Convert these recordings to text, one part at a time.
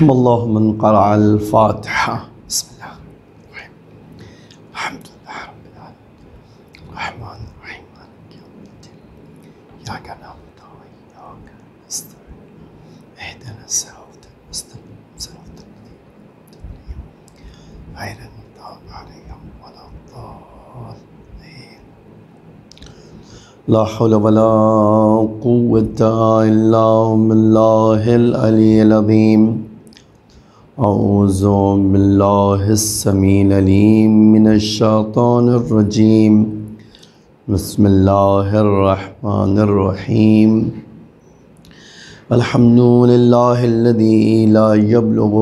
رحم اللہ من قرأ الفاتحہ. بسم اللہ الرحمن الرحیم. الحمد للہ رب العالمین الرحمن الرحیم مالک یوم الدین ایاک نعبد و ایاک نستعین اہدنا الصراط المستقیم صراط الذین أنعمت علیہم غیر المغضوب علیہم ولا الضالین. لا حول ولا قوة إلا بالله العلي العظيم. أعوذ بالله السميع العليم من الشيطان الرجيم. بسم الله الرحمن الرحيم. الحمد لله الذي لا يبلغ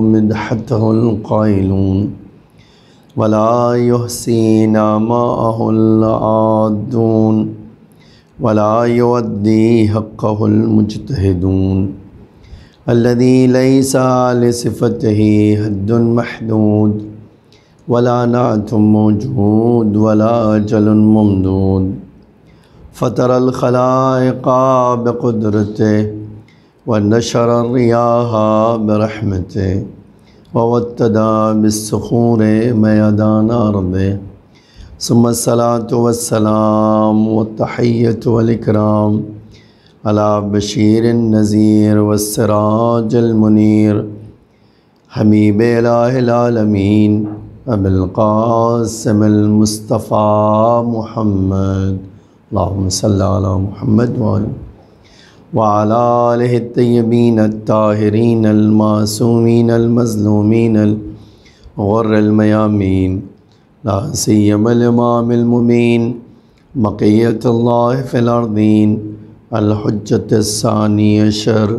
مدحته القائلون ولا يحصي نعماءه العادون ولا يؤدي حقه المجتهدون الذي ليس لصفته حد محدود ولا نعت موجود ولا أجل ممدود. فطر الخلائق بقدرته ونشر الرياح برحمته ووتدى بالصخور ميدان أرضه. ثم الصلاة والسلام والتحية والإكرام على بشير النذير والسراج المنير حبيب إله العالمين أبي القاسم المصطفى محمد. اللهم صل على محمد وعلى آله الطيبين الطاهرين المعصومين المظلومين الغر الميامين. لا سيما الإمام المبين بقية الله في الأرضين الحجة الثاني عشر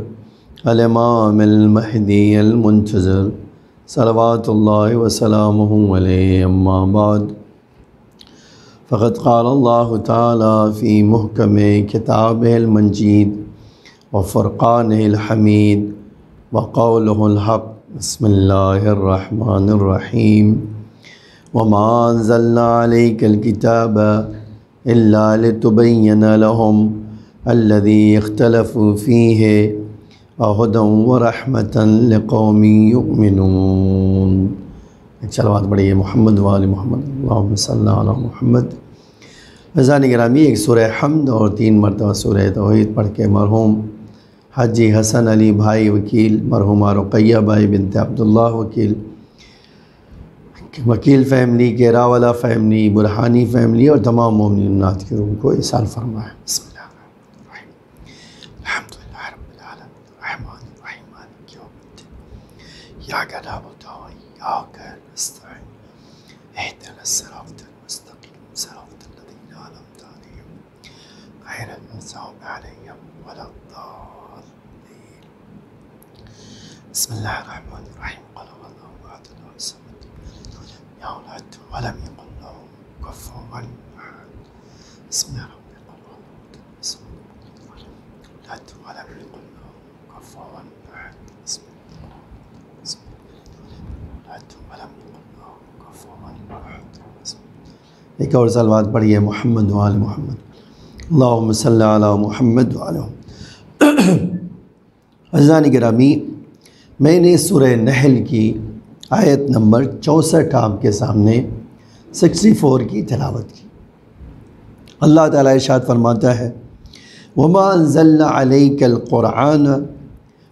الإمام المهدي المنتظر صلوات الله وسلامه عليه. أما بعد فقد قال الله تعالى في محكم كتابه المجيد وفرقانه الحميد وقوله الحق. بسم الله الرحمن الرحيم. وما أنزلنا عليك الكتاب إلا لتبين لهم الذي اختلفوا فيه وهدى ورحمة لقوم يؤمنون. چلوات بڑھیے محمد وآل محمد. اللہم صلی علی محمد. عزیزان گرامی، ایک سورہ حمد اور 3 مرتبہ سورہ توحید پڑھ کے مرحوم حاجی حسن علی بھائی وکیل، مرحومہ رقیہ بھائی بنت عبداللہ وکیل فیملی، کیراولہ فیملی، برہانی فیملی اور تمام مومنات کی روح کو اِسال فرمائے. بسم اللہ الرحمن الرحیم. الحمد للہ رب العالمین الرحمن الرحیم مالک یوم الدین ایاک نعبد و ایاک نستعین اہدنا الصراط المستقیم صراط الذین أنعمت علیہم غیر المغضوب علیہم ولا الضالین. بسم اللہ الرحمن الرحیم. قل هو الله احد الله الصمد لم يلد ولم يكن له كفوا احد. بسم الله الرحمن الرحيم. بسم الله ولد ولم يكن له كفوا احد. بسم الله ولد ولم يكن له كفوا احد. ایک اور صلوات پڑھیے محمد وآل محمد. اللہم صلی علی محمد وآل محمد. عزیزان گرامی، میں نے سورہ نحل کی آیت نمبر 64 آپ کے سامنے 64 کی تلاوت کی. اللہ تعالیٰ ارشاد فرماتا ہے وَمَا أَنزَلْنَا عَلَيْكَ الْقُرْآنَ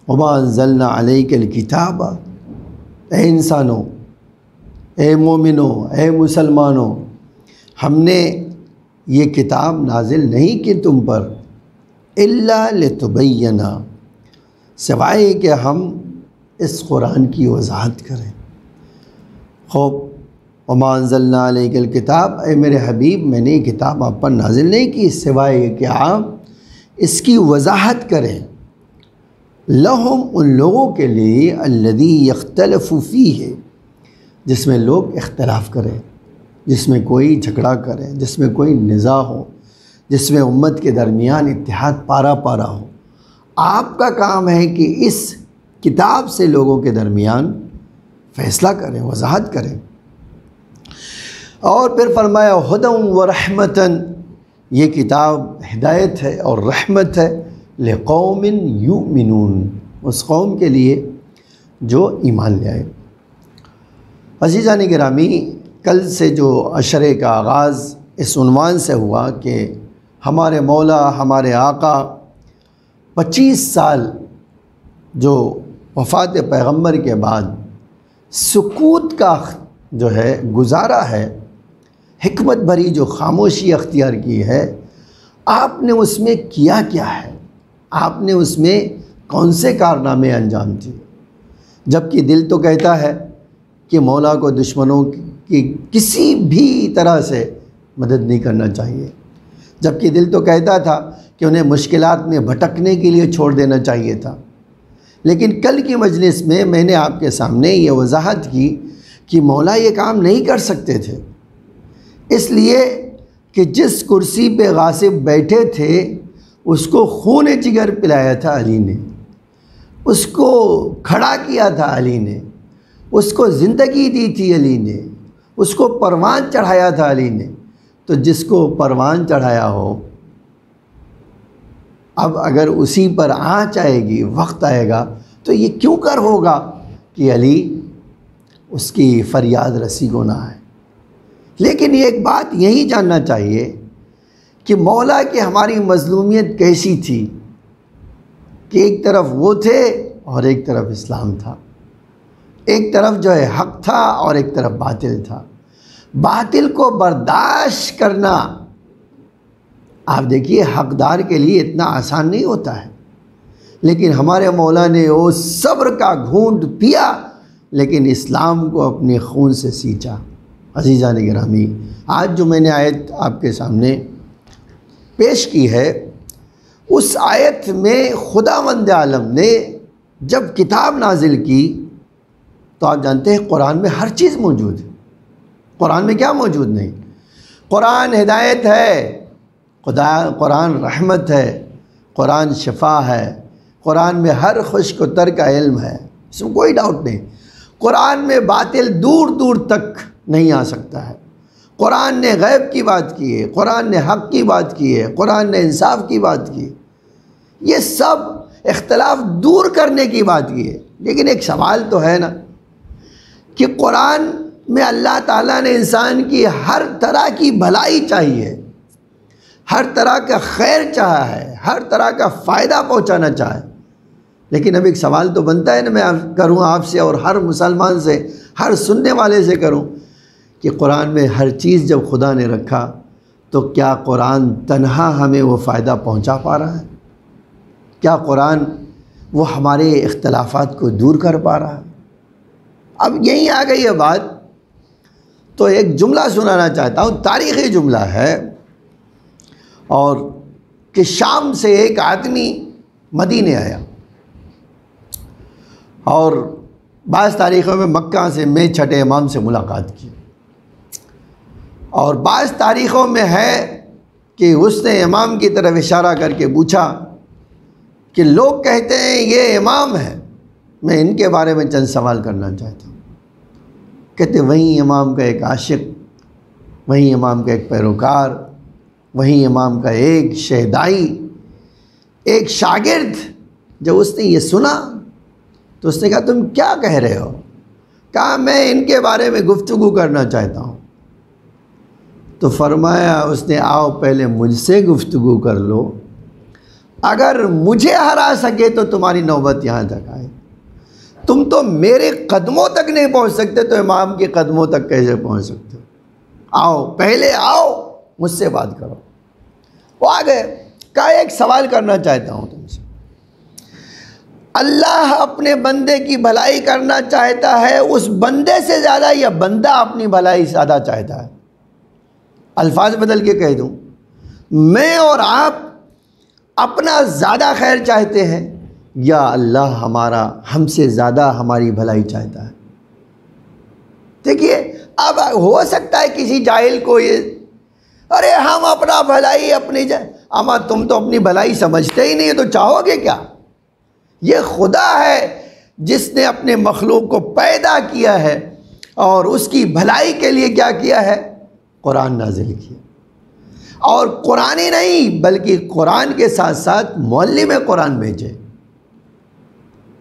وَمَا أَنزَلْنَا عَلَيْكَ الْكِتَابَ. اے انسانوں، اے مومنوں، اے مسلمانوں، ہم نے یہ کتاب نازل نہیں کی تم پر إِلَّا لِتُبَيَّنَا، سوائے کہ ہم اس قرآن کی وضاحت کریں. خوب وما انزلنا علیک الکتاب، اے میرے حبیب، میں نے یہ کتاب آپ پر نازل نہیں کی سوائے کہ آپ اس کی وضاحت کریں. لہم، ان لوگوں کے لیے، الذی یختلف فیہ، جس میں لوگ اختلاف کریں، جس میں کوئی جھگڑا کریں، جس میں کوئی نزاع ہو، جس میں امت کے درمیان اتحاد پارا پارا ہو. آپ کا کام ہے کہ اس کتاب سے لوگوں کے درمیان فیصلہ کریں، وضاحت کریں. اور پھر فرمایا ہدی و رحمتاً، یہ کتاب ہدایت ہے اور رحمت ہے لقوم یؤمنون، اس قوم کے لیے جو ایمان لے آئے۔ عزیزان گرامی، کل سے جو عشرے کا آغاز اس عنوان سے ہوا کہ ہمارے مولا ہمارے آقا 25 سال جو وفات پیغمبر کے بعد سکوت کا جو ہے گزارا ہے، حکمت بھری جو خاموشی اختیار کی ہے، آپ نے اس میں کیا کیا ہے؟ آپ نے اس میں کون سے کارنامے انجام دیے؟ جبکہ دل تو کہتا ہے کہ مولا کو دشمنوں کی کسی بھی طرح سے مدد نہیں کرنا چاہیے، جبکہ دل تو کہتا تھا کہ انہیں مشکلات میں بھٹکنے کے لیے چھوڑ دینا چاہیے تھا۔ لیکن کل کی مجلس میں میں نے آپ کے سامنے یہ وضاحت کی کہ مولا یہ کام نہیں کر سکتے تھے، اس لیے کہ جس کرسی پہ غاصب بیٹھے تھے اس کو خون جگر پلایا تھا علی نے، اس کو کھڑا کیا تھا علی نے، اس کو زندگی دی تھی علی نے، اس کو پروان چڑھایا تھا علی نے۔ تو جس کو پروان چڑھایا ہو، اب اگر اسی پر آنچ آئے گی، وقت آئے گا، تو یہ کیوں کر ہوگا کہ علی اس کی فریاد رسی کو نہ آئے۔ لیکن ایک بات یہی جاننا چاہیے کہ مولا کی ہماری مظلومیت کیسی تھی کہ ایک طرف وہ تھے اور ایک طرف اسلام تھا، ایک طرف جو ہے حق تھا اور ایک طرف باطل تھا۔ باطل کو برداشت کرنا، آپ دیکھیے، حقدار کے لیے اتنا آسان نہیں ہوتا ہے، لیکن ہمارے مولا نے وہ صبر کا گھونٹ پیا، لیکن اسلام کو اپنے خون سے سینچا۔ عزیزان گرامی، آج جو میں نے آیت آپ کے سامنے پیش کی ہے، اس آیت میں خداوند عالم نے جب کتاب نازل کی تو آپ جانتے ہیں قرآن میں ہر چیز موجود ہے۔ قرآن میں کیا موجود نہیں؟ قرآن ہدایت ہے، قرآن رحمت ہے، قرآن شفا ہے، قرآن میں ہر خشک و تر کا علم ہے، اس میں کوئی ڈاؤٹ نہیں۔ قرآن میں باطل دور دور تک نہیں آ سکتا ہے۔ قرآن نے غیب کی بات کی ہے، قرآن نے حق کی بات کی ہے، قرآن نے انصاف کی بات کی ہے، یہ سب اختلاف دور کرنے کی بات کی ہے۔ لیکن ایک سوال تو ہے نا کہ قرآن میں اللہ تعالیٰ نے انسان کی ہر طرح کی بھلائی چاہیے، ہر طرح کا خیر چاہا ہے، ہر طرح کا فائدہ پہنچانا چاہے، لیکن اب ایک سوال تو بنتا ہے نا، میں کروں آپ سے اور ہر مسلمان سے، ہر سننے والے سے کروں کہ قرآن میں ہر چیز جب خدا نے رکھا تو کیا قرآن تنہا ہمیں وہ فائدہ پہنچا پا رہا ہے؟ کیا قرآن وہ ہمارے اختلافات کو دور کر پا رہا ہے؟ اب یہیں آ گئی ہے بات، تو ایک جملہ سنانا چاہتا ہوں، تاریخی جملہ ہے، اور کہ شام سے ایک آدمی مدینے آیا، اور بعض تاریخوں میں مکہ سے میں چھٹے امام سے ملاقات کی، اور بعض تاریخوں میں ہے کہ اس نے امام کی طرف اشارہ کر کے پوچھا کہ لوگ کہتے ہیں یہ امام ہے، میں ان کے بارے میں چند سوال کرنا چاہتا ہوں۔ کہتے وہیں امام کا ایک عاشق، وہیں امام کا ایک پیروکار، وہیں امام کا ایک شہدائی، ایک شاگرد۔ جب اس نے یہ سنا تو اس نے کہا تم کیا کہہ رہے ہو؟ کہا میں ان کے بارے میں گفتگو کرنا چاہتا ہوں۔ تو فرمایا اس نے آؤ پہلے مجھ سے گفتگو کر لو، اگر مجھے ہرا سکے تو تمہاری نوبت یہاں تک آئے، تم تو میرے قدموں تک نہیں پہنچ سکتے تو امام کے قدموں تک کیسے پہنچ سکتے؟ آؤ پہلے آؤ مجھ سے بات کرو۔ وہ آ گئے، کہا ایک سوال کرنا چاہتا ہوں تم سے، اللہ اپنے بندے کی بھلائی کرنا چاہتا ہے اس بندے سے زیادہ یا بندہ اپنی بھلائی زیادہ چاہتا ہے؟ الفاظ بدل کے کہہ دوں، میں اور آپ اپنا زیادہ خیر چاہتے ہیں یا اللہ ہم سے زیادہ ہماری بھلائی چاہتا ہے؟ دیکھیے، اب ہو سکتا ہے کسی جاہل کو یہ ارے ہم اپنا بھلائی اما تم تو اپنی بھلائی سمجھتے ہی نہیں تو چاہو گے کیا؟ یہ خدا ہے جس نے اپنے مخلوق کو پیدا کیا ہے اور اس کی بھلائی کے لیے کیا کیا ہے؟ قرآن نازل کیا، اور قرآن ہی نہیں بلکہ قرآن کے ساتھ ساتھ معلم قرآن بھیجے۔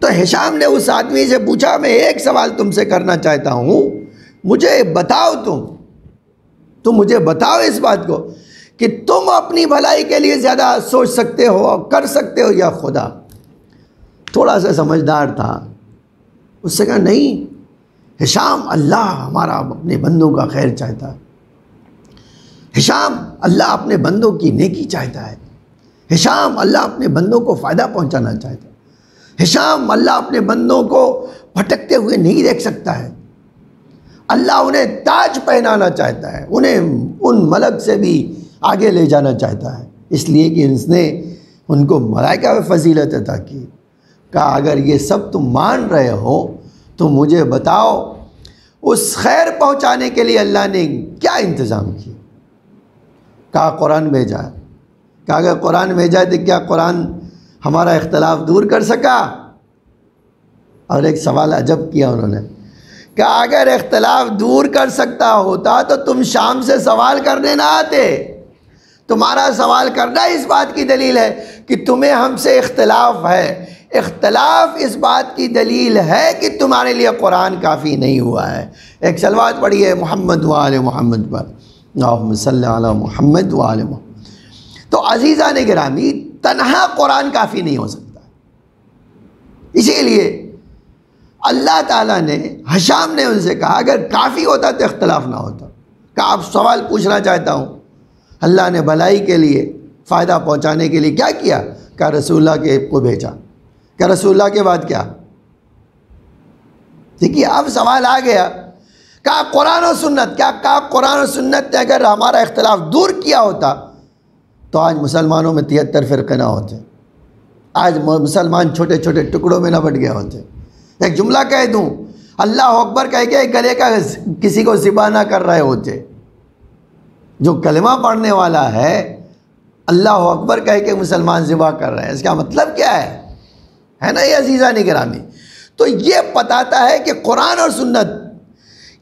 تو تو ہشام نے اس آدمی سے پوچھا میں ایک سوال تم سے کرنا چاہتا ہوں، مجھے بتاؤ، تم مجھے بتاؤ اس بات کو کہ تم اپنی بھلائی کے لیے زیادہ سوچ سکتے ہو اور کر سکتے ہو یا خدا؟ تھوڑا سا سمجھدار تھا، اس سے کہا نہیں ہشام، اللہ ہمارا اپنے بندوں کا خیر چاہتا ہے، ہشام اللہ اپنے بندوں کی نیکی چاہتا ہے، ہشام اللہ اپنے بندوں کو فائدہ پہنچانا چاہتا ہے، ہشام اللہ اپنے بندوں کو بھٹکتے ہوئے نہیں دیکھ سکتا ہے، اللہ انہیں تاج پہنانا چاہتا ہے، انہیں ان ملک سے بھی آگے لے جانا چاہتا ہے، اس لیے کہ اس نے ان کو ملائکہ میں فضیلت عطا کی۔ کہا اگر یہ سب تم مان رہے ہو تو مجھے بتاؤ اس خیر پہنچانے کے لیے اللہ نے کیا انتظام کیا؟ کہا قرآن بھیجا ہے۔ کہا اگر قرآن بھیجا ہے تو کیا قرآن ہمارا اختلاف دور کر سکا؟ اور ایک سوال عجب کیا انہوں نے، کہا اگر اختلاف دور کر سکتا ہوتا تو تم شام سے سوال کرنے نہ آتے، تمہارا سوال کرنا اس بات کی دلیل ہے کہ تمہیں ہم سے اختلاف ہے، اختلاف اس بات کی دلیل ہے کہ تمہارے لیے قرآن کافی نہیں ہوا ہے۔ ایک صلوات پڑھیے محمد و آل محمد پر، اللہم صلی علی محمد و آل محمد۔ تو عزیزان گرامی، تنہا قرآن کافی نہیں ہو سکتا، اسی لیے اللہ تعالیٰ نے، ہشام نے ان سے کہا اگر کافی ہوتا تو اختلاف نہ ہوتا۔ کہا آپ سوال پوچھنا چاہتا ہوں، اللہ نے بھلائی کے لیے، فائدہ پہنچانے کے لیے کیا کیا؟ کہا رسول اللہ کے کو بھیجا۔ کہا رسول اللہ کے بعد کیا؟ دیکھیے اب سوال آ گیا، کہا قرآن و سنت، کیا کہا قرآن و سنت نے اگر ہمارا اختلاف دور کیا ہوتا تو آج مسلمانوں میں 73 فرقے نہ ہوتے، آج مسلمان چھوٹے چھوٹے ٹکڑوں میں نہ بٹ گئے ہوتے۔ ایک جملہ کہہ دوں، اللہ اکبر کہہ کے گلے کا کسی کو ذبح نہ کر رہے ہوتے۔ جو کلمہ پڑھنے والا ہے اللہ اکبر کہہ کے مسلمان ذبح کر رہے ہیں، اس کا مطلب کیا ہے نا یہ عزیزان گرامی؟ تو یہ بتاتا ہے کہ قرآن اور سنت،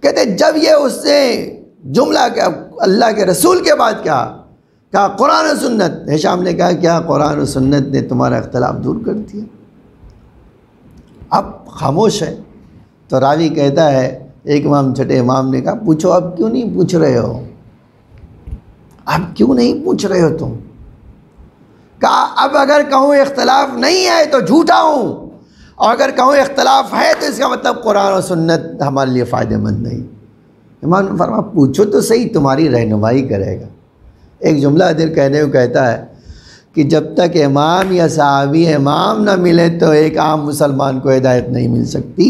کہتے جب یہ اس نے جملہ کیا اللہ کے رسول کے بعد کہا قرآن و سنت، ہشام نے کہا کیا قرآن و سنت نے تمہارا اختلاف دور کر دیا؟ اب خاموش ہے۔ تو راوی کہتا ہے، ایک امام چھٹے امام نے کہا پوچھو، اب کیوں نہیں پوچھ رہے ہو؟ اب کیوں نہیں پوچھ رہے ہو تم؟ کہا اب اگر کہوں اختلاف نہیں ہے تو جھوٹا ہوں، اور اگر کہوں اختلاف ہے تو اس کا مطلب قرآن و سنت ہمارے لیے فائدہ مند نہیں۔ امام نے فرمایا پوچھو تو صحیح، تمہاری رہنمائی کرے گا۔ ایک جملہ دل کہنے کو کہتا ہے کہ جب تک امام یا صحابی امام نہ ملے تو ایک عام مسلمان کو ہدایت نہیں مل سکتی،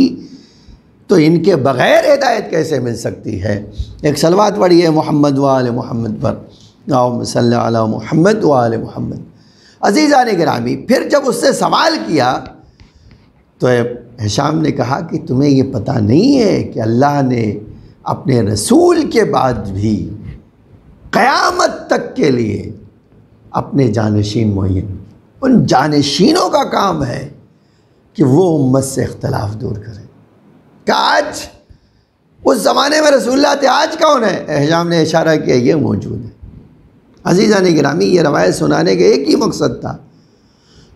تو ان کے بغیر ہدایت کیسے مل سکتی ہے؟ ایک صلوات پڑھیے محمد و آل محمد پر، اللہم صلی علی محمد و آل محمد۔ عزیزان گرامی، پھر جب اس سے سوال کیا تو ہشام نے کہا کہ تمہیں یہ پتہ نہیں ہے کہ اللہ نے اپنے رسول کے بعد بھی قیامت تک کے لیے اپنے جانشین معین، ان جانشینوں کا کام ہے کہ وہ امت سے اختلاف دور کرے۔ کہ آج اس زمانے میں رسول اللہ تھے، آج کون ہے؟ ہشام نے اشارہ کیا یہ موجود ہے۔ عزیزان گرامی، یہ روایت سنانے کا ایک ہی مقصد تھا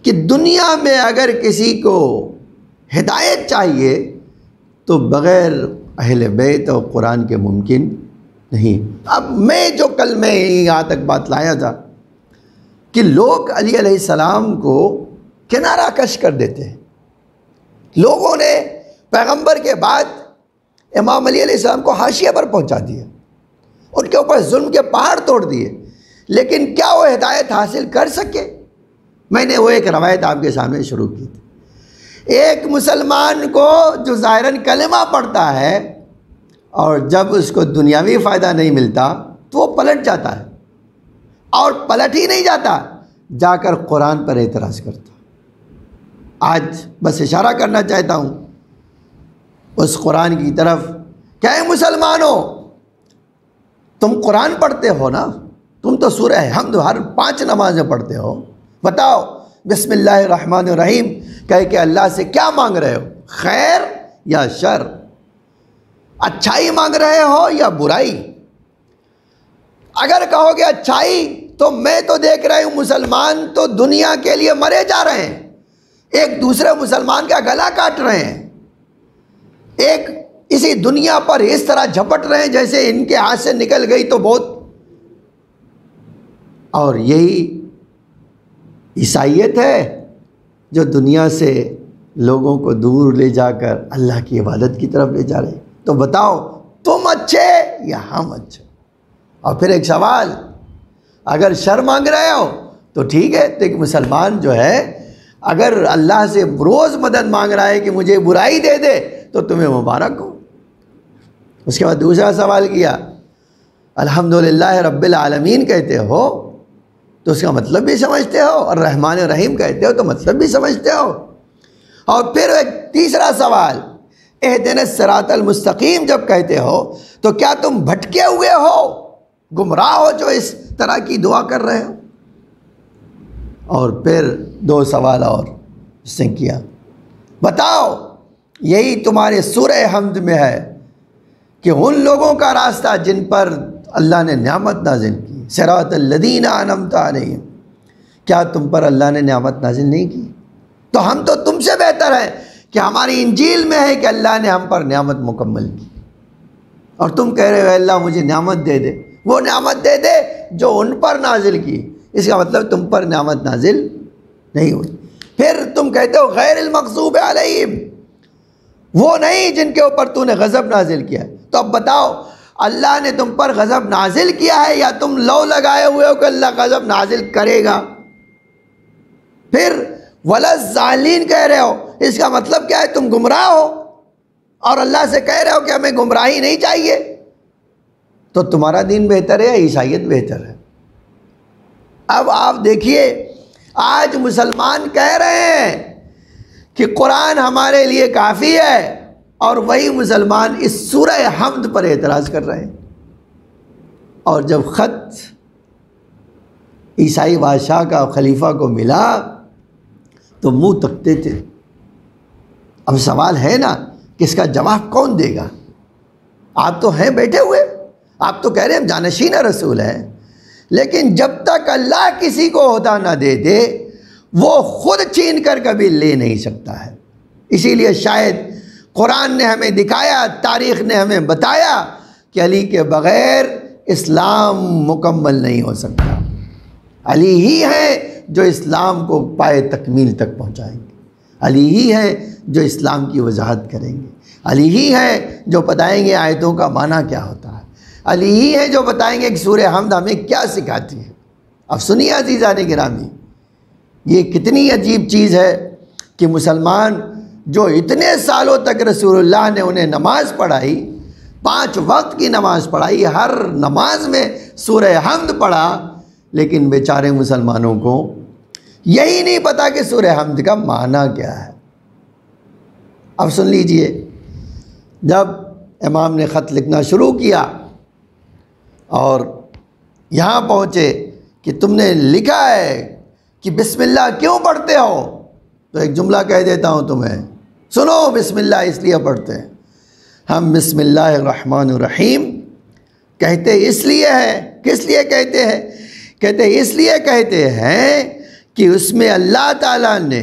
کہ دنیا میں اگر کسی کو ہدایت چاہیے تو بغیر اہل بیت اور قرآن کے ممکن نہیں۔ اب میں جو کل میں یہاں تک بات لایا تھا کہ لوگ علی علیہ السلام کو کنارہ کش کر دیتے ہیں۔ لوگوں نے پیغمبر کے بعد امام علی علیہ السلام کو حاشیے پر پہنچا دیا، ان کے اوپر ظلم کے پہاڑ توڑ دیے، لیکن کیا وہ ہدایت حاصل کر سکے؟ میں نے وہ ایک روایت آپ کے سامنے شروع کی تھی۔ ایک مسلمان کو جو ظاہراً کلمہ پڑھتا ہے اور جب اس کو دنیاوی فائدہ نہیں ملتا تو وہ پلٹ جاتا ہے، اور پلٹ ہی نہیں جاتا، جا کر قرآن پر اعتراض کرتا۔ آج بس اشارہ کرنا چاہتا ہوں اس قرآن کی طرف، کیا ہے مسلمانوں، تم قرآن پڑھتے ہو نا، تم تو سورہ حمد ہر 5 نمازیں پڑھتے ہو، بتاؤ بسم اللہ الرحمن الرحیم کہہ کے اللہ سے کیا مانگ رہے ہو؟ خیر یا شر؟ اچھائی مانگ رہے ہو یا برائی؟ اگر کہو گے اچھائی تو میں تو دیکھ رہا ہوں مسلمان تو دنیا کے لیے مرے جا رہے ہیں، ایک دوسرے مسلمان کا گلا کاٹ رہے ہیں، ایک اسی دنیا پر اس طرح جھپٹ رہے ہیں جیسے ان کے ہاتھ سے نکل گئی تو بہت. اور یہی عیسائیت ہے جو دنیا سے لوگوں کو دور لے جا کر اللہ کی عبادت کی طرف لے جا رہے ہیں. تو بتاؤ تم اچھے یا ہم اچھے؟ اور پھر ایک سوال، اگر شر مانگ رہے ہو تو ٹھیک ہے، تو ایک مسلمان جو ہے اگر اللہ سے روز مدد مانگ رہا ہے کہ مجھے برائی دے دے تو تمہیں مبارک ہو. اس کے بعد دوسرا سوال کیا، الحمدللہ رب العالمین کہتے ہو تو اس کا مطلب بھی سمجھتے ہو، اور رحمان رحیم کہتے ہو تو مطلب بھی سمجھتے ہو. اور پھر ایک تیسرا سوال، اہدنا الصراط المستقیم جب کہتے ہو تو کیا تم بھٹکے ہوئے ہو، گمراہ ہو جو اس طرح کی دعا کر رہے ہو؟ اور پھر دو سوال اور اس نے کیا، بتاؤ یہی تمہارے سورہ حمد میں ہے کہ ان لوگوں کا راستہ جن پر اللہ نے نعمت نازل کی، صراط الذین انعمت علیہم، کیا تم پر اللہ نے نعمت نازل نہیں کی؟ تو ہم تو تم سے بہتر ہیں کہ ہماری انجیل میں ہے کہ اللہ نے ہم پر نعمت مکمل کی، اور تم کہہ رہے ہو اللہ مجھے نعمت دے دے. وہ نعمت دے دے جو ان پر نازل کی، اس کا مطلب تم پر نعمت نازل نہیں ہوئی. پھر تم کہتے ہو غیر المغضوب علیہم، وہ نہیں جن کے اوپر تو نے غضب نازل کیا. تو اب بتاؤ اللہ نے تم پر غضب نازل کیا ہے یا تم لو لگائے ہوئے ہو کہ اللہ غضب نازل کرے گا؟ پھر ولا الضالین کہہ رہے ہو، اس کا مطلب کیا ہے؟ تم گمراہ ہو اور اللہ سے کہہ رہے ہو کہ ہمیں گمراہی نہیں چاہیے. تو تمہارا دین بہتر ہے یا عیسائیت بہتر ہے؟ اب آپ دیکھیے آج مسلمان کہہ رہے ہیں کہ قرآن ہمارے لیے کافی ہے، اور وہی مسلمان اس سورہ حمد پر اعتراض کر رہے ہیں. اور جب خط عیسائی بادشاہ کا خلیفہ کو ملا تو منہ تکتے تھے. اب سوال ہے نا کہ اس کا جواب کون دے گا؟ آپ تو ہیں بیٹھے ہوئے، آپ تو کہہ رہے ہیں جانشین رسول ہیں، لیکن جب تک اللہ کسی کو عہدہ نہ دے دے وہ خود چھین کر کبھی لے نہیں سکتا ہے. اسی لیے شاید قرآن نے ہمیں دکھایا، تاریخ نے ہمیں بتایا کہ علی کے بغیر اسلام مکمل نہیں ہو سکتا. علی ہی ہیں جو اسلام کو پائے تکمیل تک پہنچائیں گے، علی ہی ہیں جو اسلام کی وضاحت کریں گے، علی ہی ہیں جو بتائیں گے آیتوں کا معنی کیا ہوتا ہے، علی ہی ہیں جو بتائیں گے کہ سورہ حمد ہمیں کیا سکھاتی ہے. اب سنیے عزیزان گرامی، یہ کتنی عجیب چیز ہے کہ مسلمان جو اتنے سالوں تک رسول اللہ نے انہیں نماز پڑھائی، 5 وقت کی نماز پڑھائی، ہر نماز میں سورہ حمد پڑھا، لیکن بیچارے مسلمانوں کو یہی نہیں پتا کہ سورہ حمد کا معنی کیا ہے. اب سن لیجئے، جب امام نے خط لکھنا شروع کیا اور یہاں پہنچے کہ تم نے لکھا ہے کہ بسم اللہ کیوں پڑھتے ہو، تو ایک جملہ کہہ دیتا ہوں تمہیں، سنو. بسم اللہ اس لیے پڑھتے ہیں، ہم بسم اللہ الرحمن الرحیم کہتے اس لیے ہے. کس لیے کہتے ہیں؟ کہتے اس لیے کہتے ہیں کہ اس میں اللہ تعالیٰ نے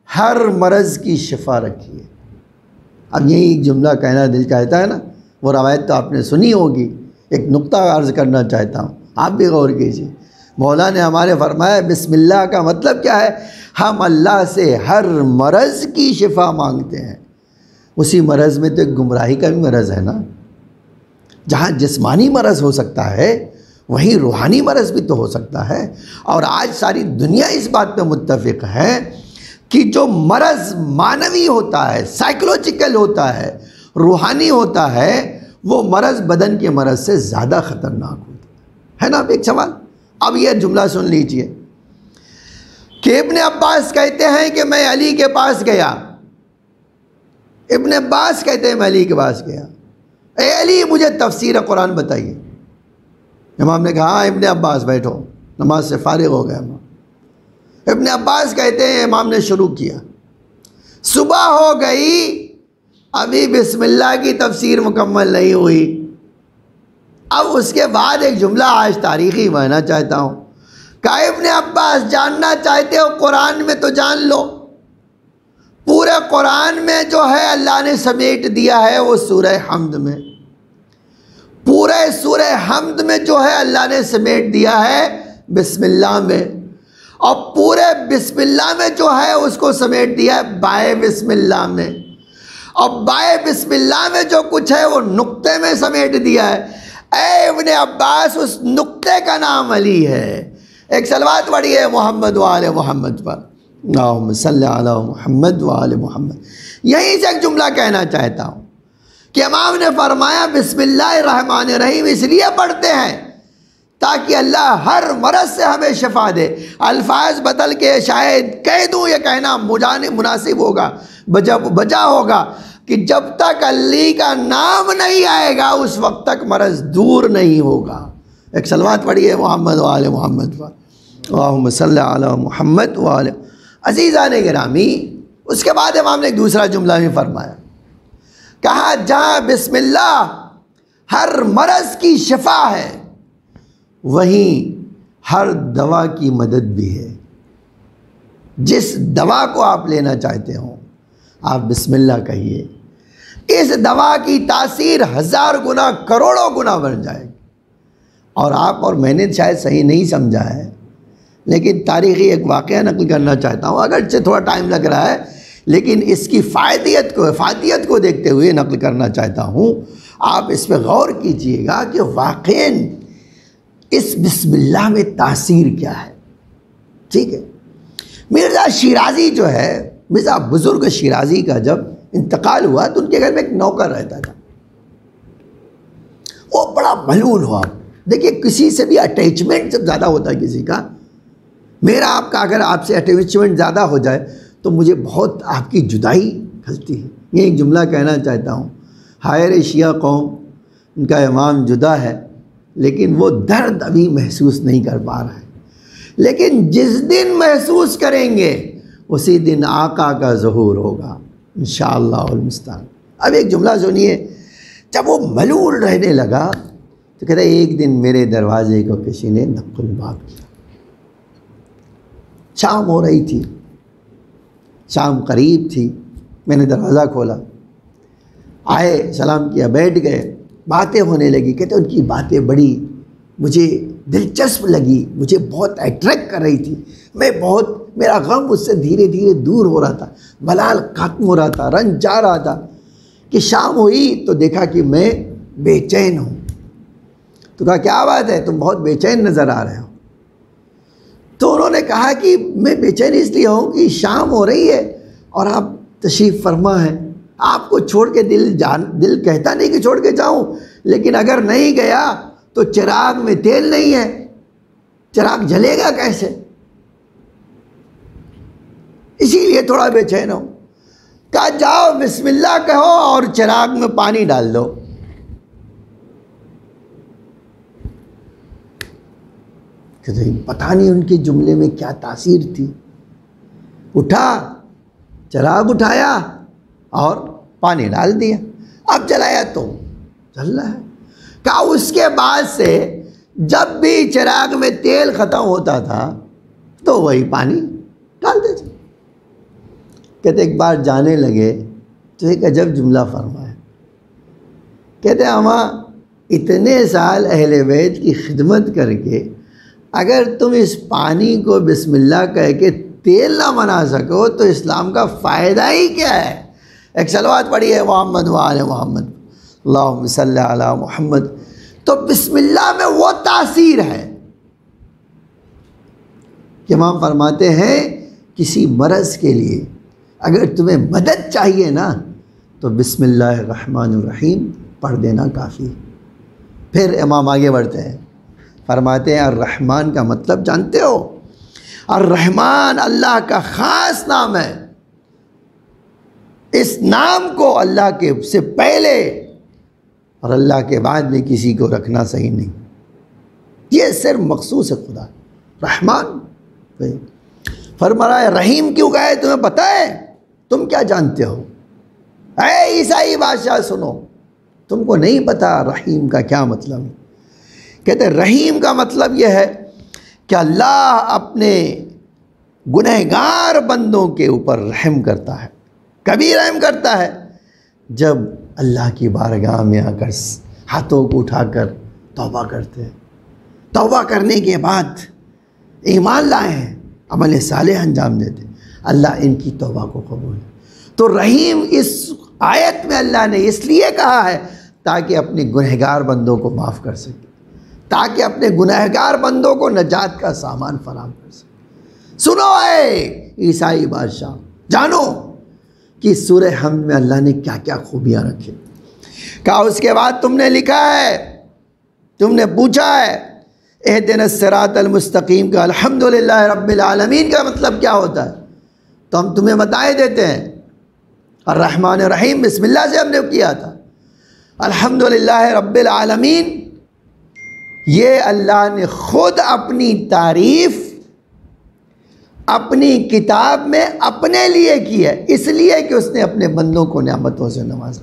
ہر مرض کی شفا رکھی ہے. اب یہی ایک جملہ کہنا دل چاہتا ہے نا، وہ روایت تو آپ نے سنی ہوگی. ایک نقطہ عرض کرنا چاہتا ہوں، آپ بھی غور کیجیے. مولا نے ہمارے فرمایا بسم اللہ کا مطلب کیا ہے؟ ہم اللہ سے ہر مرض کی شفا مانگتے ہیں. اسی مرض میں تو ایک گمراہی کا بھی مرض ہے نا. جہاں جسمانی مرض ہو سکتا ہے وہیں روحانی مرض بھی تو ہو سکتا ہے. اور آج ساری دنیا اس بات پہ متفق ہے کہ جو مرض معنوی ہوتا ہے، سائیکولوجیکل ہوتا ہے، روحانی ہوتا ہے، وہ مرض بدن کے مرض سے زیادہ خطرناک ہوتا ہے نا. اب ایک سوال، اب یہ جملہ سن لیجئے کہ ابن عباس کہتے ہیں کہ میں علی کے پاس گیا. ابن عباس کہتے ہیں میں علی کے پاس گیا، اے علی مجھے تفسیر قرآن بتائیے. امام نے کہا ہاں ابن عباس بیٹھو، نماز سے فارغ ہو گیا امام. ابن عباس کہتے ہیں امام نے شروع کیا، صبح ہو گئی ابھی بسم اللہ کی تفسیر مکمل نہیں ہوئی. اب اس کے بعد ایک جملہ آج تاریخی ماننا چاہتا ہوں. کہا ابن عباس جاننا چاہتے ہو قرآن میں تو جان لو. پورے قرآن میں جو ہے اللہ نے سمیٹ دیا ہے وہ سورہ حمد میں، پورے سورہ حمد میں جو ہے اللہ نے سمیٹ دیا ہے بسم اللہ میں، اور پورے بسم اللہ میں جو ہے اس کو سمیٹ دیا ہے بائے بسم اللہ میں، اور بائے بسم اللہ میں جو کچھ ہے وہ نقطے میں سمیٹ دیا ہے۔ اے ابن عباس، اس نقطے کا نام علی ہے۔ ایک صلوات پڑھی ہے محمد و آل محمد پر، اللہم صلی علی محمد و آل محمد۔ یہیں سے ایک جملہ کہنا چاہتا ہوں کہ امام نے فرمایا بسم اللہ الرحمن الرحیم اس لیے پڑھتے ہیں تاکہ اللہ ہر مرض سے ہمیں شفا دے۔ الفاظ بدل کے شاید کہہ دوں، یہ کہنا مناسب ہوگا، بجا ہوگا کہ جب تک اللہ کا نام نہیں آئے گا اس وقت تک مرض دور نہیں ہوگا۔ ایک صلوات پڑھی ہے محمد و آل محمد پر، اللہم صلی علی محمد و آل۔ عزیزان گرامی، اس کے بعد امام نے ایک دوسرا جملہ بھی فرمایا، کہا جہاں بسم اللہ ہر مرض کی شفا ہے وہیں ہر دوا کی مدد بھی ہے۔ جس دوا کو آپ لینا چاہتے ہوں آپ بسم اللہ کہیے، اس دوا کی تاثیر 1000 گنا کروڑوں گنا بڑھ جائے گی۔ اور آپ اور میں نے شاید صحیح نہیں سمجھا ہے، لیکن تاریخی ایک واقعہ نقل کرنا چاہتا ہوں، اگرچہ تھوڑا ٹائم لگ رہا ہے لیکن اس کی افادیت کو دیکھتے ہوئے نقل کرنا چاہتا ہوں۔ آپ اس پہ غور کیجئے گا کہ واقعاً اس بسم اللہ میں تاثیر کیا ہے۔ ٹھیک ہے، مرزا شیرازی جو ہے، مرزا بزرگ شیرازی کا جب انتقال ہوا تو ان کے گھر میں ایک نوکر رہتا تھا، وہ بڑا ملعون ہوا۔ دیکھیے کسی سے بھی اٹیچمنٹ جب زیادہ ہوتا ہے کسی کا، میرا آپ کا اگر آپ سے اٹیچمنٹ زیادہ ہو جائے تو مجھے بہت آپ کی جدائی کھلتی ہے۔ یہ ایک جملہ کہنا چاہتا ہوں، ہائے شیعہ قوم، ان کا امام جدا ہے لیکن وہ درد ابھی محسوس نہیں کر پا رہا ہے، لیکن جس دن محسوس کریں گے اسی دن آقا کا ظہور ہوگا انشاءاللہ المستعان۔ اب ایک جملہ سنیے، جب وہ ملول رہنے لگا تو کہتا ہے ایک دن میرے دروازے کو کسی نے نقل باب کیا۔ شام ہو رہی تھی، شام قریب تھی، میں نے دروازہ کھولا، آئے، سلام کیا، بیٹھ گئے، باتیں ہونے لگی۔ کہتے ان کی باتیں بڑی مجھے دلچسپ لگی، مجھے بہت اٹریکٹ کر رہی تھی، میرا غم اس سے دھیرے دھیرے دور ہو رہا تھا، ملال ختم ہو رہا تھا، رنج جا رہا تھا۔ کہ شام ہوئی تو دیکھا کہ میں بے چین ہوں۔ تو کہا کیا بات ہے، تم بہت بے چین نظر آ رہے ہو۔ تو انہوں نے کہا کہ میں بے چین اس لیے ہوں کہ شام ہو رہی ہے اور آپ تشریف فرما ہیں، آپ کو چھوڑ کے دل کہتا نہیں کہ چھوڑ کے جاؤں، لیکن اگر نہیں گیا تو چراغ میں تیل نہیں ہے، چراغ جلے گا کیسے، اسی لیے تھوڑا بے چین ہو۔ کہا جاؤ بسم اللہ کہو اور چراغ میں پانی ڈال دو۔ پتہ نہیں ان کے جملے میں کیا تاثیر تھی، اٹھا، چراغ اٹھایا اور پانی ڈال دیا، اب جلایا تو جل رہا ہے۔ کہا اس کے بعد سے جب بھی چراغ میں تیل ختم ہوتا تھا تو وہی پانی ڈال دیتے۔ کہتے ایک بار جانے لگے تو ایک عجب جملہ فرمایا، کہتے ہماں اتنے سال اہل بیت کی خدمت کر کے اگر تم اس پانی کو بسم اللہ کہہ کے تیل نہ بنا سکو تو اسلام کا فائدہ ہی کیا ہے۔ ایک صلوات پڑھی ہے محمد و آل محمد، اللہم صلی علی محمد۔ تو بسم اللہ میں وہ تاثیر ہے کہ امام فرماتے ہیں کسی مرض کے لیے اگر تمہیں مدد چاہیے نا تو بسم اللہ الرحمن الرحیم پڑھ دینا کافی۔ پھر امام آگے بڑھتے ہیں، فرماتے ہیں الرحمن کا مطلب جانتے ہو؟ الرحمن اللہ کا خاص نام ہے، اس نام کو اللہ کے سے پہلے اور اللہ کے بعد میں کسی کو رکھنا صحیح نہیں، یہ صرف مخصوص ہے خدا رحمان۔ فرمایا رحیم کیوں کہا ہے تمہیں پتہ ہے؟ تم کیا جانتے ہو؟ اے عیسائی بادشاہ سنو، تم کو نہیں پتہ رحیم کا کیا مطلب ہے؟ کہتے ہیں رحیم کا مطلب یہ ہے کہ اللہ اپنے گنہگار بندوں کے اوپر رحم کرتا ہے، کبھی رحم کرتا ہے جب اللہ کی بارگاہ میں آ کر ہاتھوں کو اٹھا کر توبہ کرتے ہیں، توبہ کرنے کے بعد ایمان لائے ہیں، عمل صالح انجام دیتے، اللہ ان کی توبہ کو قبول۔ تو رحیم اس آیت میں اللہ نے اس لیے کہا ہے تاکہ اپنے گنہگار بندوں کو معاف کر سکے، تاکہ اپنے گنہگار بندوں کو نجات کا سامان فراہم کر سکے۔ سنو اے عیسائی بادشاہ، جانو کہ سورہ حمد میں اللہ نے کیا کیا خوبیاں رکھی۔ کہا اس کے بعد تم نے لکھا ہے، تم نے پوچھا ہے اہدنا الصراط المستقیم کا الحمدللہ رب العالمین کا مطلب کیا ہوتا ہے، تو ہم تمہیں بتائے دیتے ہیں۔ الرحمن الرحیم بسم اللہ سے ہم نے کیا تھا، الحمدللہ رب العالمین یہ اللہ نے خود اپنی تعریف اپنی کتاب میں اپنے لیے کی ہے، اس لیے کہ اس نے اپنے بندوں کو نعمتوں سے نوازا۔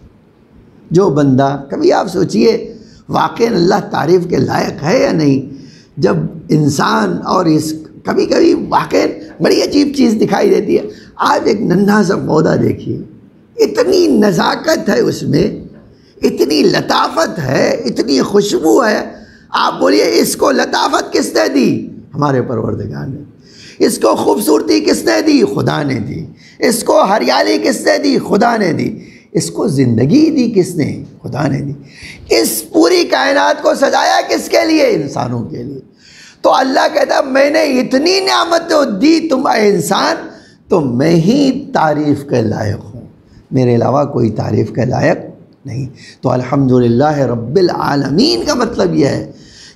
جو بندہ، کبھی آپ سوچئے واقعی اللہ تعریف کے لائق ہے یا نہیں؟ جب انسان اور اس کبھی کبھی واقعی بڑی عجیب چیز دکھائی دیتی ہے۔ آج ایک ننھا سا پودا دیکھیے، اتنی نزاکت ہے اس میں، اتنی لطافت ہے، اتنی خوشبو ہے، آپ بولیے اس کو لطافت کس نے دی؟ ہمارے پروردگار نے۔ اس کو خوبصورتی کس نے دی؟ خدا نے دی۔ اس کو ہریالی کس نے دی؟ خدا نے دی۔ اس کو زندگی دی کس نے؟ خدا نے دی۔ اس پوری کائنات کو سجایا کس کے لیے؟ انسانوں کے لیے۔ تو اللہ کہتا ہے میں نے اتنی نعمتیں دی تم اے انسان، تو میں ہی تعریف کے لائق ہوں، میرے علاوہ کوئی تعریف کے لائق نہیں۔ تو الحمدللہ رب العالمین کا مطلب یہ ہے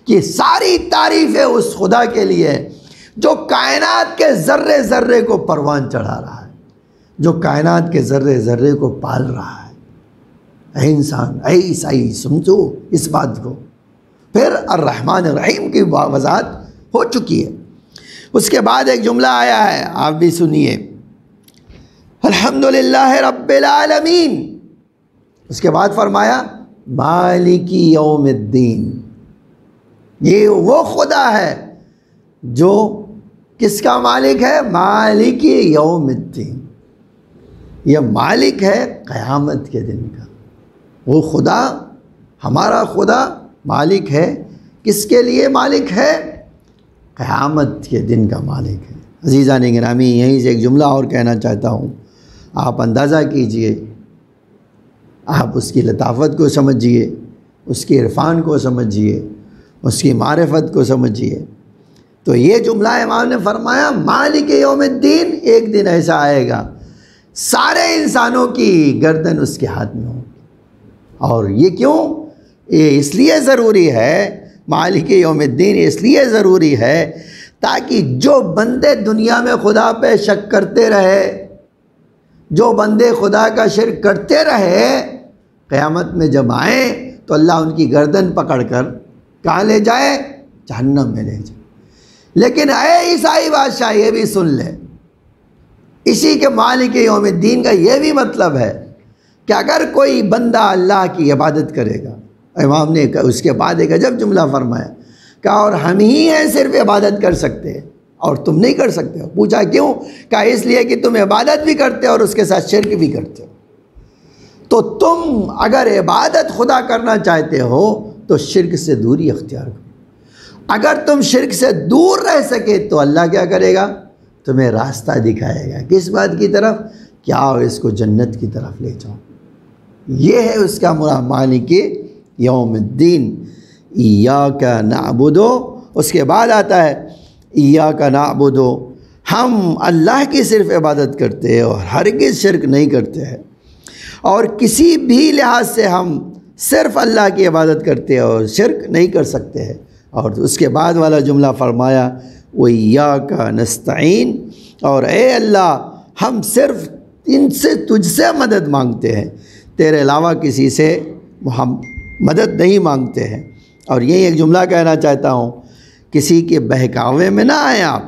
کہ ساری تعریفیں اس خدا کے لیے ہے جو کائنات کے ذرے ذرے کو پروان چڑھا رہا ہے، جو کائنات کے ذرے ذرے کو پال رہا ہے۔ اے انسان، اے عیسائی، سمجھو اس بات کو۔ پھر الرحمن الرحیم کی وضاحت ہو چکی ہے۔ اس کے بعد ایک جملہ آیا ہے، آپ بھی سنیے، الحمدللہ رب العالمین۔ اس کے بعد فرمایا مالک یوم الدین، یہ وہ خدا ہے جو کس کا مالک ہے؟ مالک یوم الدین، یہ مالک ہے قیامت کے دن کا۔ وہ خدا، ہمارا خدا مالک ہے، کس کے لیے مالک ہے؟ قیامت کے دن کا مالک ہے۔ عزیزان گرامی، یہیں سے ایک جملہ اور کہنا چاہتا ہوں، آپ اندازہ کیجئے، آپ اس کی لطافت کو سمجھیے، اس کی عرفان کو سمجھیے، اس کی معرفت کو سمجھیے۔ تو یہ جملہ امام نے فرمایا مالک یوم الدین، ایک دن ایسا آئے گا سارے انسانوں کی گردن اس کے ہاتھ میں ہوگی۔ اور یہ کیوں؟ یہ اس لیے ضروری ہے، مالک یوم الدین اس لیے ضروری ہے تاکہ جو بندے دنیا میں خدا پہ شک کرتے رہے، جو بندے خدا کا شرک کرتے رہے، قیامت میں جب آئیں تو اللہ ان کی گردن پکڑ کر کہاں لے جائے؟ جہنم میں لے جائے۔ لیکن اے عیسائی بادشاہ، یہ بھی سن لے، اسی کے مالک یوم الدین کا یہ بھی مطلب ہے کہ اگر کوئی بندہ اللہ کی عبادت کرے گا، امام نے اس کے بعد ایک عجب جملہ فرمایا، کہا اور ہم ہی ہیں صرف عبادت کر سکتے ہیں اور تم نہیں کر سکتے ہو۔ پوچھا کیوں؟ کہا اس لیے کہ تم عبادت بھی کرتے ہو اور اس کے ساتھ شرک بھی کرتے ہو۔ تو تم اگر عبادت خدا کرنا چاہتے ہو تو شرک سے دوری اختیار کرو۔ اگر تم شرک سے دور رہ سکے تو اللہ کیا کرے گا؟ تمہیں راستہ دکھائے گا، کس بات کی طرف؟ کیا آؤ اس کو جنت کی طرف لے جاؤ۔ یہ ہے اس کا مراد مالک یوم الدین، ایاک نعبد۔ اس کے بعد آتا ہے ایاک نعبد، ہم اللہ کی صرف عبادت کرتے ہیں اور ہرگز شرک نہیں کرتے ہیں، اور کسی بھی لحاظ سے ہم صرف اللہ کی عبادت کرتے ہیں اور شرک نہیں کر سکتے ہیں۔ اور اس کے بعد والا جملہ فرمایا وَإِيَّاكَ نَسْتَعِينُ، اور اے اللہ ہم صرف تجھ سے مدد مانگتے ہیں، تیرے علاوہ کسی سے ہم مدد نہیں مانگتے ہیں۔ اور یہی ایک جملہ کہنا چاہتا ہوں، کسی کے بہکاوے میں نہ آئیں، آپ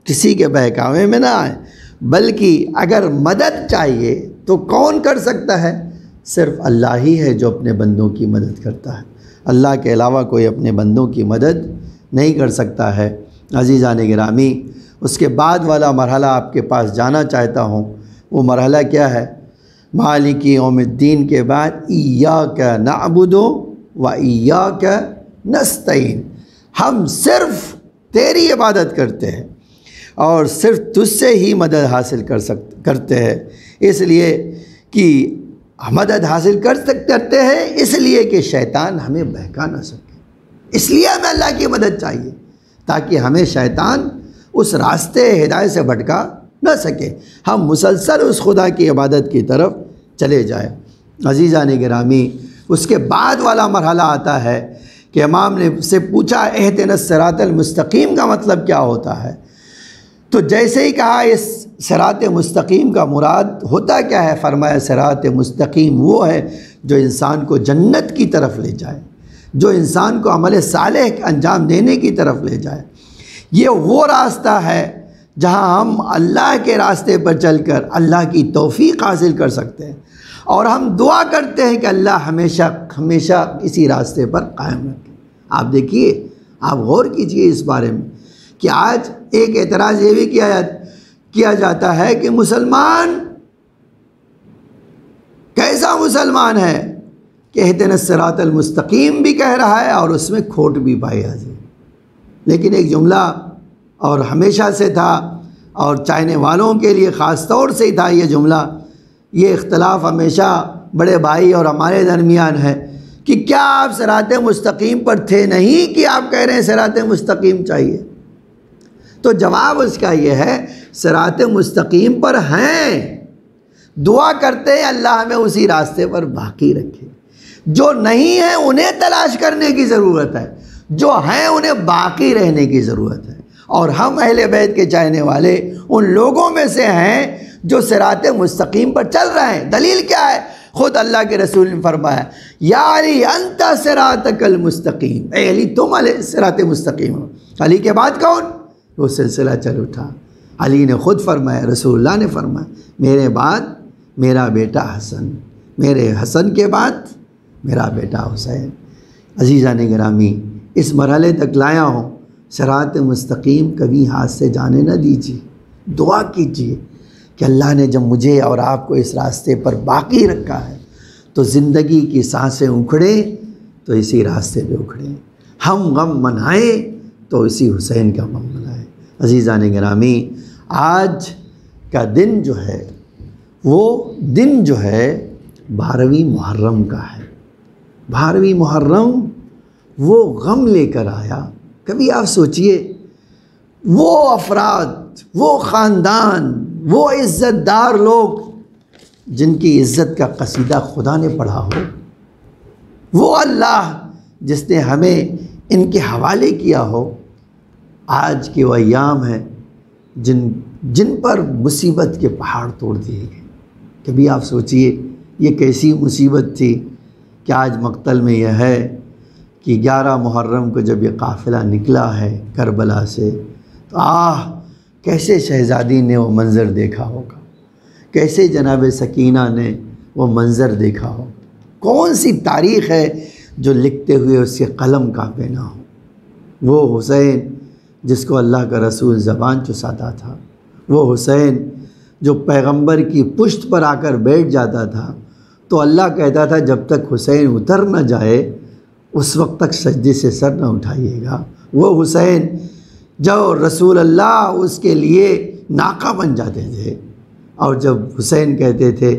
کسی کے بہکاوے میں نہ آئیں، بلکہ اگر مدد چاہیے تو کون کر سکتا ہے؟ صرف اللہ ہی ہے جو اپنے بندوں کی مدد کرتا ہے، اللہ کے علاوہ کوئی اپنے بندوں کی مدد نہیں کر سکتا ہے۔ عزیزان گرامی، اس کے بعد والا مرحلہ آپ کے پاس جانا چاہتا ہوں، وہ مرحلہ کیا ہے؟ مالک یوم الدین کے بعد ایاک نعبد و ایاک نستعین، ہم صرف تیری عبادت کرتے ہیں اور صرف تجھ سے ہی مدد حاصل کرتے ہیں، اس لیے کہ مدد حاصل کرتے ہیں اس لیے کہ شیطان ہمیں بہکا نہ سکے، اس لیے ہمیں اللہ کی مدد چاہیے تاکہ ہمیں شیطان اس راستے ہدایت سے بھٹکا نہ سکے، ہم مسلسل اس خدا کی عبادت کی طرف چلے جائیں۔ عزیزان گرامی، اس کے بعد والا مرحلہ آتا ہے کہ امام نے سے پوچھا اہدنا الصراط المستقیم کا مطلب کیا ہوتا ہے؟ تو جیسے ہی کہا اس صراط مستقیم کا مراد ہوتا کیا ہے، فرمایا صراط مستقیم وہ ہے جو انسان کو جنت کی طرف لے جائے، جو انسان کو عمل صالح انجام دینے کی طرف لے جائے۔ یہ وہ راستہ ہے جہاں ہم اللہ کے راستے پر چل کر اللہ کی توفیق حاصل کر سکتے ہیں، اور ہم دعا کرتے ہیں کہ اللہ ہمیشہ ہمیشہ اسی راستے پر قائم رکھے۔ آپ دیکھیے، آپ غور کیجئے اس بارے میں کہ آج ایک اعتراض یہ بھی کیا جاتا ہے کہ مسلمان کیسا مسلمان ہے کہ اہدنا الصراط المستقیم بھی کہہ رہا ہے اور اس میں کھوٹ بھی پائی جاتی ہے۔ لیکن ایک جملہ اور ہمیشہ سے تھا، اور چاہنے والوں کے لیے خاص طور سے ہی تھا یہ جملہ، یہ اختلاف ہمیشہ بڑے بھائی اور ہمارے درمیان ہے کہ کیا آپ صراط مستقیم پر تھے نہیں کہ آپ کہہ رہے ہیں صراط مستقیم چاہیے؟ تو جواب اس کا یہ ہے صراط مستقیم پر ہیں، دعا کرتے ہیں اللہ ہمیں اسی راستے پر باقی رکھے۔ جو نہیں ہیں انہیں تلاش کرنے کی ضرورت ہے، جو ہیں انہیں باقی رہنے کی ضرورت ہے، اور ہم اہل بیت کے چاہنے والے ان لوگوں میں سے ہیں جو صراط مستقیم پر چل رہے ہیں۔ دلیل کیا ہے؟ خود اللہ کے رسول نے فرمایا یا علی انت صراطک المستقیم، اے علی تم صراط مستقیم ہو۔ علی کے بعد کون؟ وہ سلسلہ چل اٹھا۔ علی نے خود فرمایا، رسول اللہ نے فرمایا میرے بعد میرا بیٹا حسن، میرے حسن کے بعد میرا بیٹا حسین۔ عزیزان گرامی، اس مرحلے تک لایا ہوں، صراط مستقیم کبھی ہاتھ سے جانے نہ دیجیے، دعا کیجیے کہ اللہ نے جب مجھے اور آپ کو اس راستے پر باقی رکھا ہے تو زندگی کی سانسیں اکھڑیں تو اسی راستے پہ اکھڑیں، ہم غم منائیں تو اسی حسین کا غم منائیں۔ عزیزان گرامی، آج کا دن جو ہے وہ دن جو ہے 12ویں محرم کا ہے۔ 12ویں محرم وہ غم لے کر آیا۔ کبھی آپ سوچئے، وہ افراد، وہ خاندان، وہ عزت دار لوگ جن کی عزت کا قصیدہ خدا نے پڑھا ہو، وہ اللہ جس نے ہمیں ان کے حوالے کیا ہو، آج کے وہ ایام ہیں جن پر مصیبت کے پہاڑ توڑ دیے گئے۔ کبھی آپ سوچئے یہ کیسی مصیبت تھی کہ آج مقتل میں یہ ہے کہ 11 محرم کو جب یہ قافلہ نکلا ہے کربلا سے، تو کیسے شہزادی نے وہ منظر دیکھا ہوگا، کیسے جناب سکینہ نے وہ منظر دیکھا ہوگا۔ کون سی تاریخ ہے جو لکھتے ہوئے اس کے قلم کانپے نہ ہو؟ وہ حسین جس کو اللہ کا رسول زبان چساتا تھا، وہ حسین جو پیغمبر کی پشت پر آ کر بیٹھ جاتا تھا تو اللہ کہتا تھا جب تک حسین اتر نہ جائے اس وقت تک سجدے سے سر نہ اٹھائیے گا۔ وہ حسین جو رسول اللہ اس کے لیے ناقہ بن جاتے تھے، اور جب حسین کہتے تھے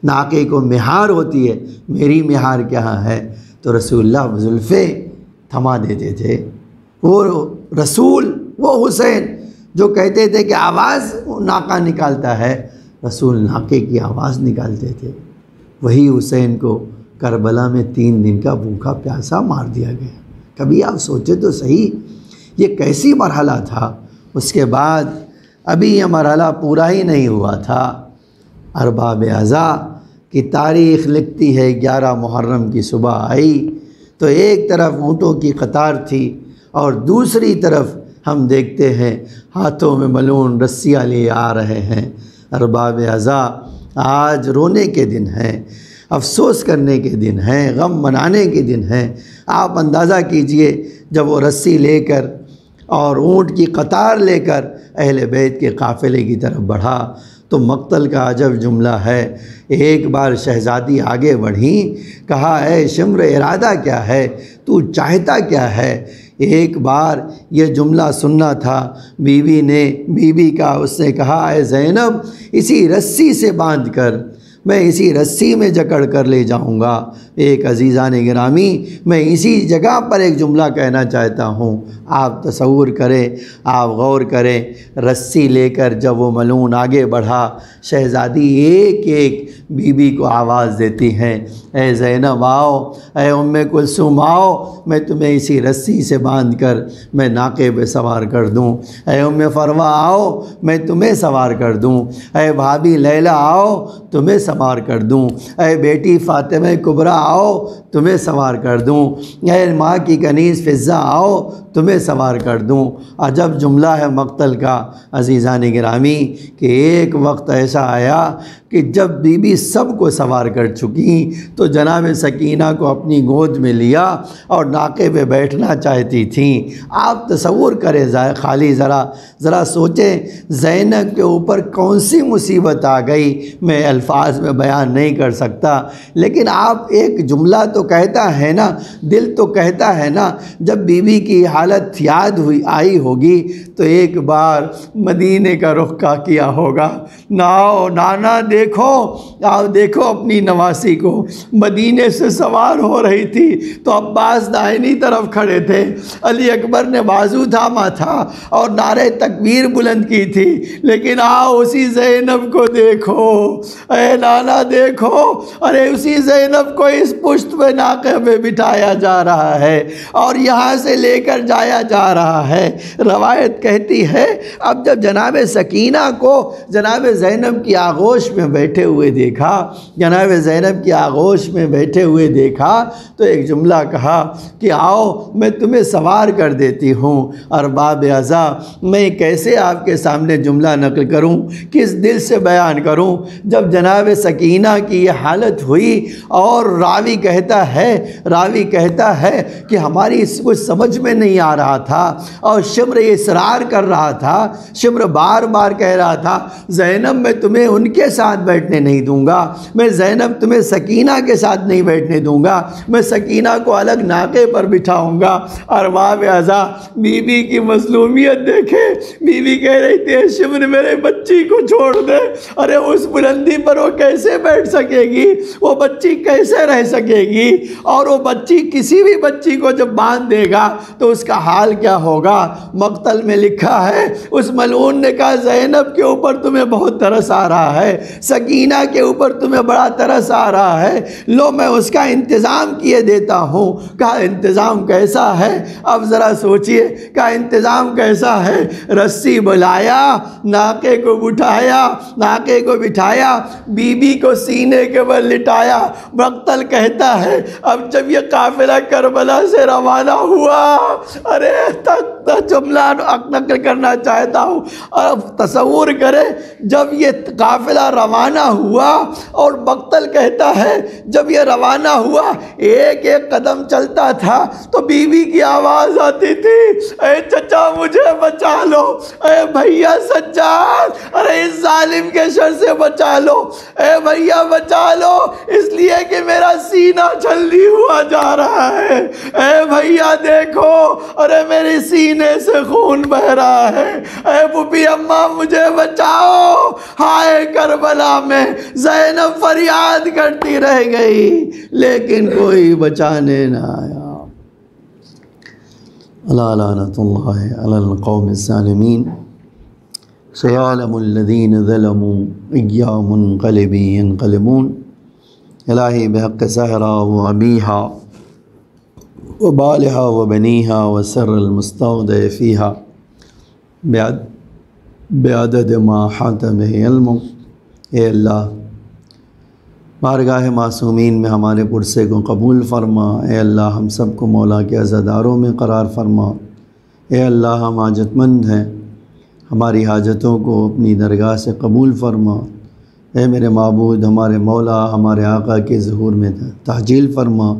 ناقے کو مہار ہوتی ہے، میری مہار کیا ہے، تو رسول اللہ زلفیں تھما دیتے تھے۔ وہ رسول، وہ حسین جو کہتے تھے کہ آواز ناقہ نکالتا ہے، رسول ناقے کی آواز نکالتے تھے۔ وہی حسین کو کربلا میں 3 دن کا بھوکا پیاسا مار دیا گیا۔ کبھی آپ سوچے تو صحیح، یہ کیسی مرحلہ تھا۔ اس کے بعد ابھی یہ مرحلہ پورا ہی نہیں ہوا تھا، ارباب ازاں کی تاریخ لکھتی ہے 11 محرم کی صبح آئی تو ایک طرف اونٹوں کی قطار تھی اور دوسری طرف ہم دیکھتے ہیں ہاتھوں میں ملون رسیاں لیے آ رہے ہیں۔ ارباب ازاں آج رونے کے دن ہیں، افسوس کرنے کے دن ہیں، غم منانے کے دن ہیں۔ آپ اندازہ کیجئے جب وہ رسی لے کر اور اونٹ کی قطار لے کر اہل بیت کے قافلے کی طرف بڑھا تو مقتل کا عجب جملہ ہے۔ ایک بار شہزادی آگے بڑھی، کہا اے شمر ارادہ کیا ہے، تو چاہتا کیا ہے؟ ایک بار یہ جملہ سننا تھا بیوی کا اس نے کہا اے زینب اسی رسی سے باندھ کر، میں اسی رسی میں جکڑ کر لے جاؤں گا۔ ایک عزیزان گرامی، میں اسی جگہ پر ایک جملہ کہنا چاہتا ہوں، آپ تصور کریں، آپ غور کریں۔ رسی لے کر جب وہ ملعون آگے بڑھا، شہزادی ایک ایک بیوی کو آواز دیتی ہیں، اے زینب آؤ، اے ام کلثوم آؤ، میں تمہیں اسی رسی سے باندھ کر میں ناقے پہ سوار کر دوں۔ اے ام فروا آؤ، میں تمہیں سوار کر دوں۔ اے بھابھی لیلا آؤ، تمہیں سوار کر دوں۔ اے بیٹی فاطمہ کبریٰ آؤ، تمہیں سوار کر دوں۔ اے ماں کی کنیز فضہ آؤ، تمہیں سوار کر دوں۔ عجب جملہ ہے مقتل کا عزیزان گرامی، کہ ایک وقت ایسا آیا کہ جب بیوی سب کو سوار کر چکی تو جناب سکینہ کو اپنی گود میں لیا اور ناقے پہ بیٹھنا چاہتی تھیں۔ آپ تصور کریں، خالی ذرا سوچیں زینب کے اوپر کون سی مصیبت آ گئی، میں الفاظ میں بیان نہیں کر سکتا، لیکن آپ ایک جملہ تو کہتا ہے نا، دل تو کہتا ہے نا۔ جب بیوی کی حالت یاد آئی ہوگی تو ایک بار مدینے کا رخ کیا ہوگا، ناؤ نانا دیکھو، آؤ دیکھو اپنی نواسی کو، مدینے سے سوار ہو رہی تھی تو عباس دائنی طرف کھڑے تھے، علی اکبر نے بازو تھاما تھا اور نعرہ تکبیر بلند کی تھی، لیکن آؤ اسی زینب کو دیکھو، اے نانا دیکھو، ارے اسی زینب کو اس پشت پہ ناقے پہ بٹھایا جا رہا ہے اور یہاں سے لے کر جایا جا رہا ہے۔ روایت کہتی ہے اب جب جناب سکینہ کو جناب زینب کی آغوش میں بیٹھے ہوئے دیکھا، جناب زینب کی آغوش میں بیٹھے ہوئے دیکھا تو ایک جملہ کہا کہ آؤ میں تمہیں سوار کر دیتی ہوں۔ ارباب اعضاء، میں کیسے آپ کے سامنے جملہ نقل کروں، کس دل سے بیان کروں؟ جب جناب سکینہ کی یہ حالت ہوئی اور راوی کہتا ہے کہ ہماری اس کو سمجھ میں نہیں آ رہا تھا اور شمر اصرار کر رہا تھا، شمر بار بار کہہ رہا تھا زینب میں تمہیں ان کے ساتھ بیٹھنے نہیں دوں گا، میں زینب تمہیں سکینہ کے ساتھ نہیں بیٹھنے دوں گا، میں سکینہ کو الگ ناقے پر بٹھاؤں گا۔ ارباب اعضاء، بیوی کی مظلومیت دیکھے، بیوی کہہ رہی تھی شمر میرے بچی کو چھوڑ دے، ارے اس بلندی پر وہ کیسے بیٹھ سکے گی، وہ بچی کیسے رہ سکے گی، اور وہ بچی کسی بھی بچی کو جب باندھ دے گا تو اس کا حال کیا ہوگا؟ مقتل میں لکھا ہے اس ملعون نے کہا زینب کے اوپر تمہیں بہت ترس آ رہا ہے، سکینہ کے اوپر تمہیں بڑا ترس آ رہا ہے، لو میں اس کا انتظام کیے دیتا ہوں۔ کہا انتظام کیسا ہے؟ اب ذرا سوچئے، کہا انتظام کیسا ہے؟ رسی بلایا، ناقے کو بٹھایا، بیوی کو سینے کے بل لٹایا۔ مقتل کہتا ہے اب جب یہ قافلہ کربلا سے روانہ ہوا، ارے جملہ نقل کرنا چاہتا ہوں، اب تصور کرے جب یہ قافلہ روانہ ہوا اور مقتل کہتا ہے جب یہ روانہ ہوا ایک ایک قدم چلتا تھا تو بیوی کی آواز آتی تھی اے چچا مجھے بچا لو، اے بھیا سجاد ارے اس ظالم کے شر سے بچا لو، اے بھیا بچا لو اس لیے کہ میرا سینہ چھلنی ہوا جا رہا ہے، اے بھیا دیکھو ارے میرے سینے سے خون بہ رہا ہے، اے پھوپھی اماں مجھے بچاؤ۔ ہائے کربلا میں زینب فریاد کرتی رہ گئی لیکن کوئی بچانے نہ آیا۔ الا لعنۃ اللہ علی القوم الظالمین، سیعلم الذین ظلموا ایا منقلب ینقلبون۔ الہی بحق زہرا و ابیہا و بالہا و بنیہا و سر المستودع فیہا بعدد ما حاط بہ علمک۔ اے اللہ بارگاہ معصومین میں ہمارے پرسے کو قبول فرما، اے اللہ ہم سب کو مولا کے عزاداروں میں قرار فرما، اے اللہ ہم حاجت مند ہیں، ہماری حاجتوں کو اپنی درگاہ سے قبول فرما، اے میرے معبود ہمارے مولا ہمارے آقا کے ظہور میں تعجیل فرما،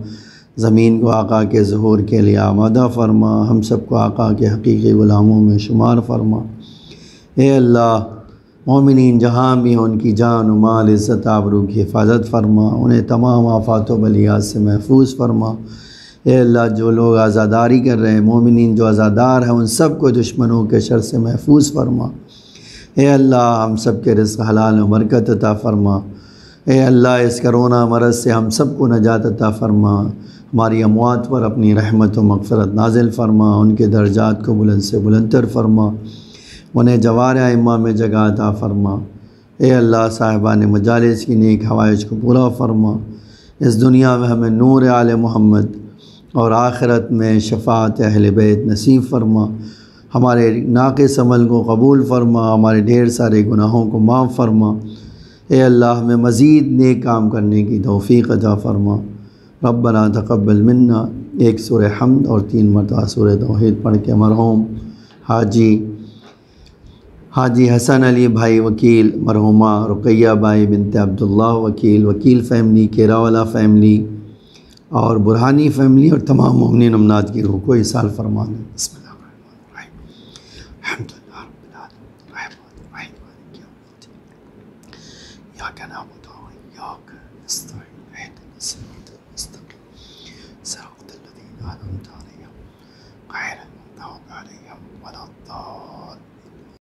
زمین کو آقا کے ظہور کے لیے آمادہ فرما، ہم سب کو آقا کے حقیقی غلاموں میں شمار فرما۔ اے اللہ مومنین جہاں بھی ان کی جان و مال عزت آبرو کی حفاظت فرما، انہیں تمام آفات و بلیات سے محفوظ فرما۔ اے اللہ جو لوگ عزاداری کر رہے ہیں، مومنین جو عزادار ہیں، ان سب کو دشمنوں کے شر سے محفوظ فرما۔ اے اللہ ہم سب کے رزق حلال و برکت عطا فرما۔ اے اللہ اس کرونا مرض سے ہم سب کو نجات عطا فرما، ہماری اموات پر اپنی رحمت و مغفرت نازل فرما، ان کے درجات کو بلند سے بلندتر فرما، انہیں جوارِ ائمہ میں جگہ عطا فرما۔ اے اللہ صاحبان مجالس کی نیک حوائج کو پورا فرما، اس دنیا میں ہمیں نور آل محمد اور آخرت میں شفاعت اہل بیت نصیب فرما، ہمارے ناقص عمل کو قبول فرما، ہمارے ڈھیر سارے گناہوں کو معاف فرما۔ اے اللہ ہمیں مزید نیک کام کرنے کی توفیق عطا فرما۔ ربنا تقبل منا، ایک سورہ حمد اور 3 مرتبہ سورہ توحید پڑھ کے مرحوم حاجی حسن علی بھائی وکیل، مرحومہ رقیہ بائی بنت عبداللہ وکیل، وکیل فیملی، کیراولا فیملی اور برہانی فیملی اور تمام مومنین امنات کی روح کو ایصال فرما دیں۔ بسم اللہ الرحمن الرحیم، الحمدللہ رب العالمین، الرحمن الرحیم، مالک یوم الدین، ایاک نعبد و ایاک نستعین، اہدنا الصراط المستقیم، صراط الذین انعمت علیہم غیر المغضوب علیہم ولا